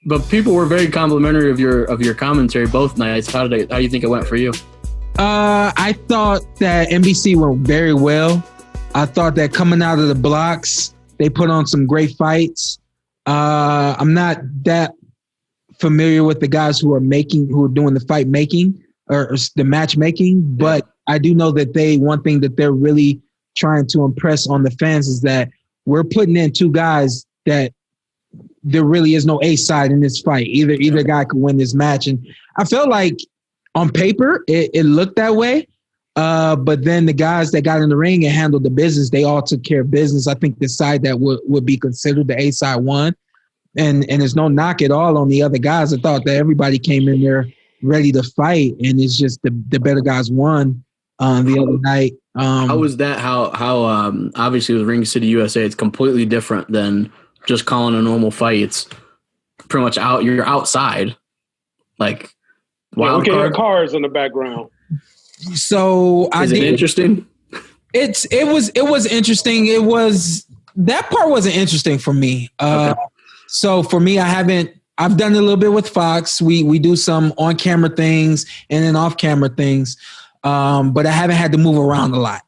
But people were very complimentary of your commentary both nights. How do you think it went for you? I thought that NBC went very well. I thought that coming out of the blocks, they put on some great fights. I'm not that familiar with the guys who are doing the fight making or the matchmaking, but I do know that one thing that they're really trying to impress on the fans is that we're putting in two guys that there really is no A side in this fight. Either guy could win this match. And I felt like on paper, it looked that way. But then the guys that got in the ring and handled the business, they all took care of business. I think the side that would be considered the A side won. And there's no knock at all on the other guys. I thought that everybody came in there ready to fight, and it's just the better guys won the other night. How was that? How obviously with Ring City USA, it's completely different than just calling a normal fight. It's pretty much you're outside. Like, we can hear cars in the background. So Is it interesting? It was interesting. That part wasn't interesting for me. Okay. So for me, I've done a little bit with Fox. We do some on camera things and then off camera things. But I haven't had to move around a lot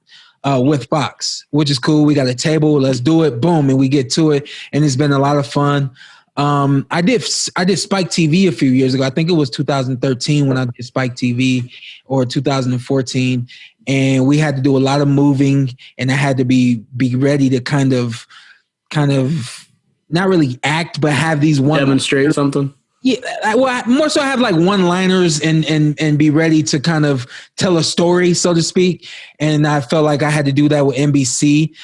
with Fox, which is cool. We got a table, let's do it, boom, and we get to it. And it's been a lot of fun. I did Spike TV a few years ago. I think it was 2013 when I did Spike TV, or 2014. And we had to do a lot of moving, and I had to be ready to kind of not really act, but have these demonstrate something. Yeah, well, more so I have like one-liners and be ready to kind of tell a story, so to speak. And I felt like I had to do that with NBC.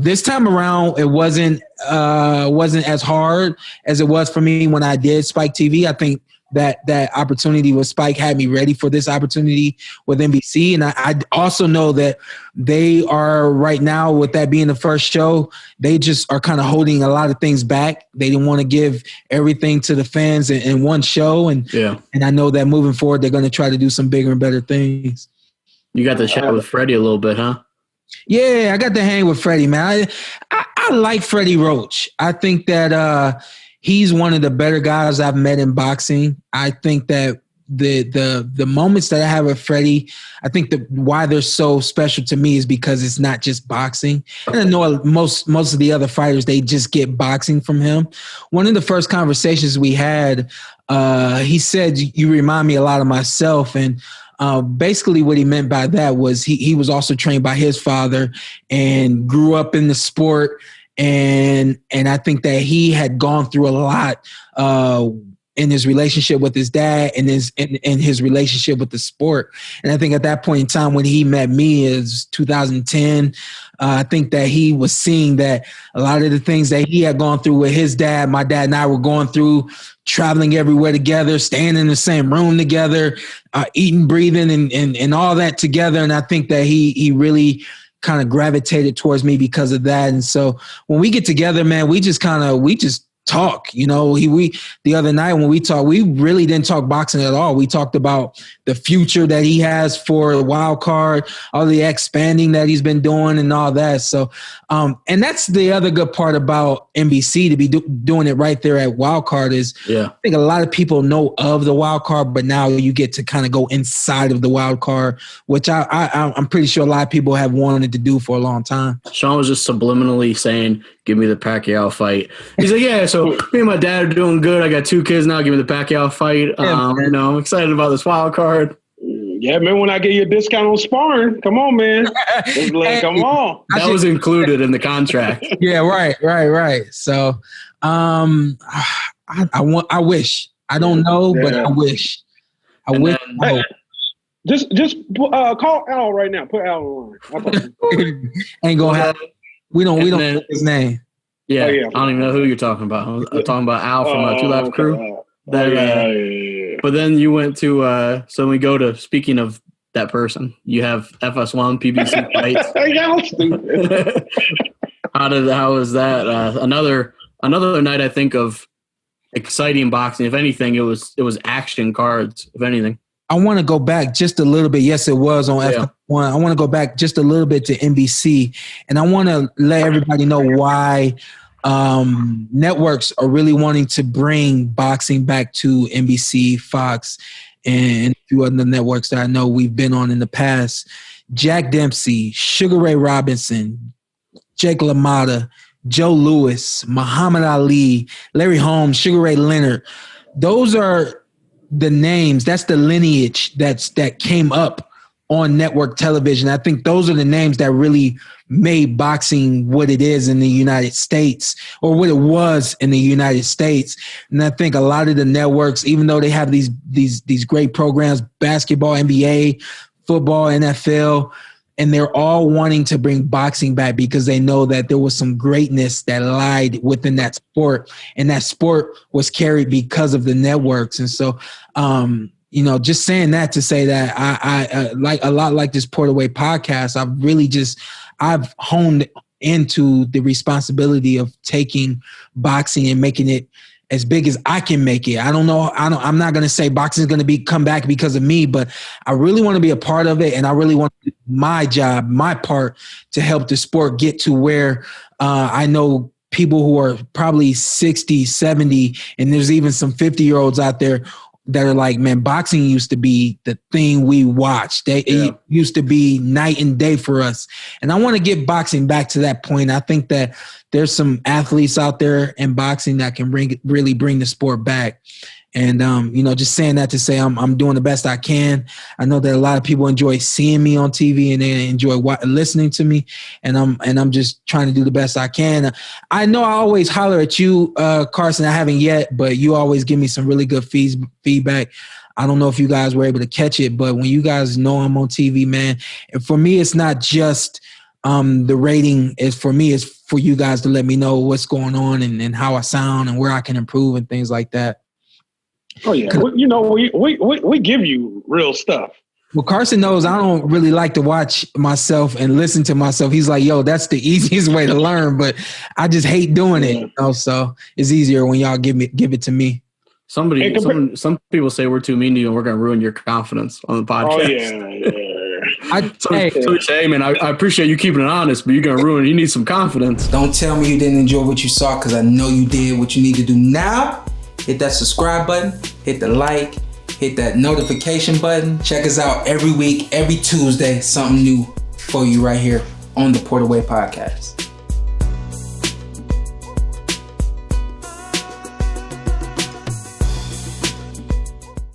This time around, it wasn't as hard as it was for me when I did Spike TV. I think that opportunity with Spike had me ready for this opportunity with NBC. And I also know that they are right now, with that being the first show, they just are kind of holding a lot of things back. They didn't want to give everything to the fans in one show. And I know that moving forward, they're going to try to do some bigger and better things. You got to chat with Freddie a little bit, huh? Yeah, I got to hang with Freddie, man. I like Freddie Roach. I think that he's one of the better guys I've met in boxing. I think that the moments that I have with Freddie, I think that why they're so special to me is because it's not just boxing. And I know most of the other fighters, they just get boxing from him. One of the first conversations we had, he said, "You remind me a lot of myself." And basically what he meant by that was he was also trained by his father and grew up in the sport. And I think that he had gone through a lot in his relationship with his dad and in his relationship with the sport. And I think at that point in time when he met me is 2010, I think that he was seeing that a lot of the things that he had gone through with his dad, my dad and I were going through, traveling everywhere together, staying in the same room together, eating, breathing, and all that together. And I think that he really kind of gravitated towards me because of that. And so when we get together, man, we just talk. You know, the other night when we talked, we really didn't talk boxing at all. We talked about the future that he has for the wild card, all the expanding that he's been doing and all that. So, and that's the other good part about NBC, to be doing it right there at wild card is, I think a lot of people know of the wild card, but now you get to kind of go inside of the wild card, which I'm pretty sure a lot of people have wanted to do for a long time. Shawn was just subliminally saying, "Give me the Pacquiao fight." He's like, "Yeah, so me and my dad are doing good. I got 2 kids now. Give me the Pacquiao fight. I'm excited about this wild card." Yeah, man, when I get you a discount on sparring, come on, man. Come on. That was included in the contract. Yeah, right. So I wish. I don't know, but I wish. Just call Al right now. Put Al on. Ain't gonna happen. We don't know his name. Yeah, I don't even know who you're talking about. I'm talking about Al from Two Live Crew. But then you went to so we go to, speaking of that person, you have FS1 PBC fights. How was that? Another night, I think, of exciting boxing. If anything, it was action cards. If anything, I want to go back just a little bit. Yes, it was on FS1. I want to go back just a little bit to NBC, and I want to let everybody know why networks are really wanting to bring boxing back to NBC, Fox, and a few other networks that I know we've been on in the past. Jack Dempsey, Sugar Ray Robinson, Jake LaMotta, Joe Louis, Muhammad Ali, Larry Holmes, Sugar Ray Leonard. Those are the names. That's the lineage that came up on network television. I think those are the names that really made boxing what it is in the United States, or what it was in the United States. And I think a lot of the networks, even though they have these great programs, basketball, NBA, football, NFL, and they're all wanting to bring boxing back because they know that there was some greatness that lied within that sport, and that sport was carried because of the networks. And so, just saying that to say that I like a lot like this Porterweight podcast. I've honed into the responsibility of taking boxing and making it as big as I can make it. I'm not going to say boxing is going to come back because of me, but I really want to be a part of it. And I really want my job, my part to help the sport get to where I know people who are probably 60, 70, and there's even some 50-year-olds out there that are like, man, boxing used to be the thing we watched. It used to be night and day for us. And I want to get boxing back to that point. I think that there's some athletes out there in boxing that can really bring the sport back. And, just saying that to say I'm doing the best I can. I know that a lot of people enjoy seeing me on TV and they enjoy listening to me. And I'm just trying to do the best I can. I know I always holler at you, Carson. I haven't yet, but you always give me some really good feedback. I don't know if you guys were able to catch it, but when you guys know I'm on TV, man, and for me, it's not just the rating. It's for you guys to let me know what's going on and how I sound and where I can improve and things like that. Oh yeah, we give you real stuff. Well, Carson knows I don't really like to watch myself and listen to myself. He's like, "Yo, that's the easiest way to learn," but I just hate doing it. So it's easier when y'all give it to me. Some people say we're too mean to you and we're gonna ruin your confidence on the podcast. Oh yeah. Hey man, I appreciate you keeping it honest, but you're gonna ruin it. You need some confidence. Don't tell me you didn't enjoy what you saw, because I know you did. What you need to do now: hit that subscribe button, hit the like, hit that notification button. Check us out every week, every Tuesday, something new for you right here on the Porterweight Podcast.